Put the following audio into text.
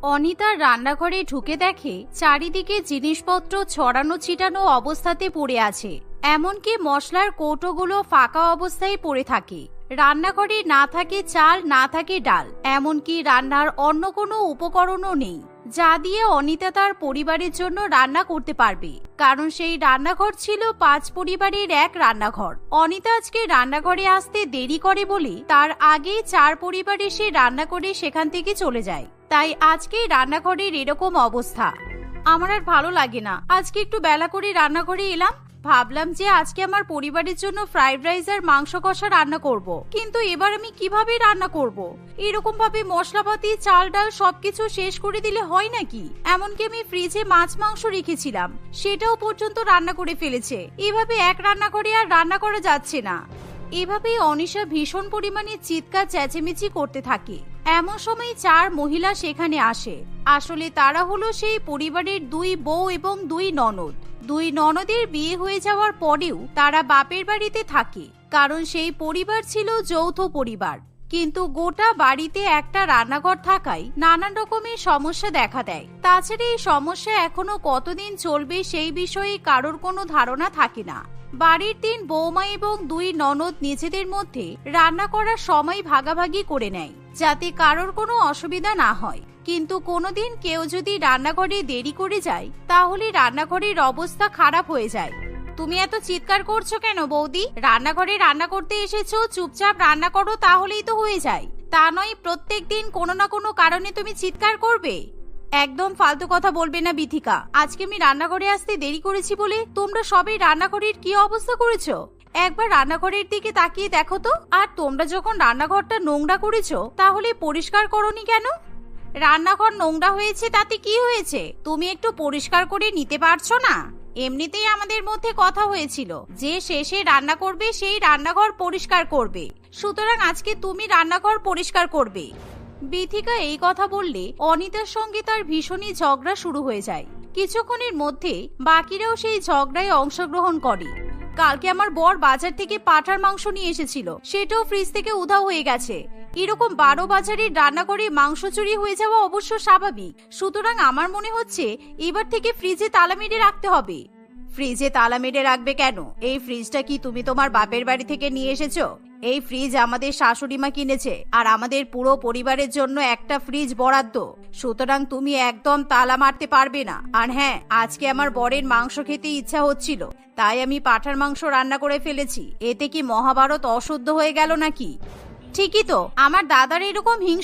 অনিতার রান্নাঘরে ঢুকে দেখে চারিদিকে জিনিসপত্র ছড়ানো ছিটানো অবস্থাতে পড়ে আছে। এমনকি মশলার কৌটোগুলো ফাঁকা অবস্থায় পড়ে থাকে। রান্নাঘরে না থাকে চাল, না থাকে ডাল, এমনকি রান্নার অন্য কোনো উপকরণও নেই যা দিয়ে অনিতা তার পরিবারের জন্য রান্না করতে পারবে। কারণ সেই রান্নাঘর ছিল 5 পরিবারের এক রান্নাঘর। অনিতা আজকে রান্নাঘরে আসতে দেরি করে বলে তার আগেই 4 পরিবার এসে রান্না করে সেখান থেকে চলে যায়। তাই আজকে রান্নাঘরের এরকম অবস্থা। আমার আর ভালো লাগে না, আজকে একটু বেলা করে রান্নাঘরে এলাম। ভাবলাম যে আজকে আমার পরিবারের জন্য ফ্রাইড রাইস আর মাংস কষা রান্না করব, কিন্তু এবার আমি কিভাবে রান্না করব? এরকম ভাবে মশলাপাতি চাল ডাল সবকিছু শেষ করে দিলে হয় নাকি? এমনকি আমি ফ্রিজে মাছ মাংস রেখেছিলাম, সেটাও পর্যন্ত রান্না করে ফেলেছে। এভাবে এক রান্নাঘরে আর রান্না করা যাচ্ছে না। এভাবেই অনিশা ভীষণ পরিমাণে চিৎকার চেঁচেমেচি করতে থাকে। এমন সময় 4 মহিলা সেখানে আসে। আসলে তারা হলো সেই পরিবারের 2 বউ এবং 2 ননদ। 2 ননদের বিয়ে হয়ে যাওয়ার পরেও তারা বাপের বাড়িতে থাকে, কারণ সেই পরিবার ছিল যৌথ পরিবার। কিন্তু গোটা বাড়িতে একটা রান্নাঘর থাকায় নানান রকমের সমস্যা দেখা দেয়। তাছাড়া এই সমস্যা এখনো কতদিন চলবে সেই বিষয়ে কারোর কোনো ধারণা থাকে না। বাড়ির 3 বৌমা এবং 2 ননদ নিজেদের মধ্যে রান্না করার সময় ভাগাভাগি করে নেয়, যাতে কারোর কোনো অসুবিধা না হয়। কিন্তু কোনোদিন কেউ যদি রান্নাঘরে দেরি করে যায়, তাহলে রান্নাঘরের অবস্থা খারাপ হয়ে যায়। তুমি এত চিৎকার করছো কেন বৌদি? রান্নাঘরে রান্না করতে এসেছো, চুপচাপ রান্না করো, তাহলেই তো হয়ে যায়। তা নয় প্রত্যেকদিন কোনো না কোনো কারণে তুমি চিৎকার করবে। একদম ফালতু কথা বলবে না বিথিকা। আজকে আমি রান্নাঘরে আসতে দেরি করেছি বলে তোমরা সবাই রান্নাঘরের কি অবস্থা করেছো? একবার রান্নাঘরের দিকে তাকিয়ে দেখো তো। আর তোমরা যখন রান্নাঘরটা নোংরা করেছো, তাহলে পরিষ্কার করোনি কেন? রান্নাঘর নোংরা হয়েছে তাতে কি হয়েছে? তুমি একটু পরিষ্কার করে নিতে পারছো না? এমনিতেই আমাদের মধ্যে কথা হয়েছিল যে শেষে রান্না করবে সেই রান্নাঘর পরিষ্কার করবে, সুতরাং আজকে তুমি রান্নাঘর পরিষ্কার করবে। বিথিকা এই কথা বললে অনিতার সঙ্গে তার ভীষণই ঝগড়া শুরু হয়ে যায়। কিছুক্ষণের মধ্যে বাকিরাও সেই ঝগড়ায় অংশগ্রহণ করে। কালকে আমার বর বাজার থেকে পাঁঠার মাংস নিয়ে এসেছিল, সেটাও ফ্রিজ থেকে উধাও হয়ে গেছে। এরকম 12 বাজারের রান্না করে মাংস চুরি হয়ে যাওয়া অবশ্য স্বাভাবিক। সুতরাং আমার মনে হচ্ছে এবার থেকে ফ্রিজে তালা মেরে রাখতে হবে। ফ্রিজে তালা মেরে রাখবে কেন? এই ফ্রিজটা কি তুমি তোমার বাপের বাড়ি থেকে নিয়ে এসেছো? এই ফ্রিজ আমাদের শাশুড়ি মা কিনেছে, আর আমাদের পুরো পরিবারের জন্য একটা ফ্রিজ বরাদ্দ। সুতরাং তুমি একদম তালা মারতে পারবে না। আর হ্যাঁ, আজকে আমার বরের মাংস খেতে ইচ্ছা হচ্ছিল, তাই আমি পাঁঠার মাংস রান্না করে ফেলেছি। এতে কি মহাভারত অশুদ্ধ হয়ে গেল নাকি? ঠিকই তো, আমার দাদার এরকম হিংসুটে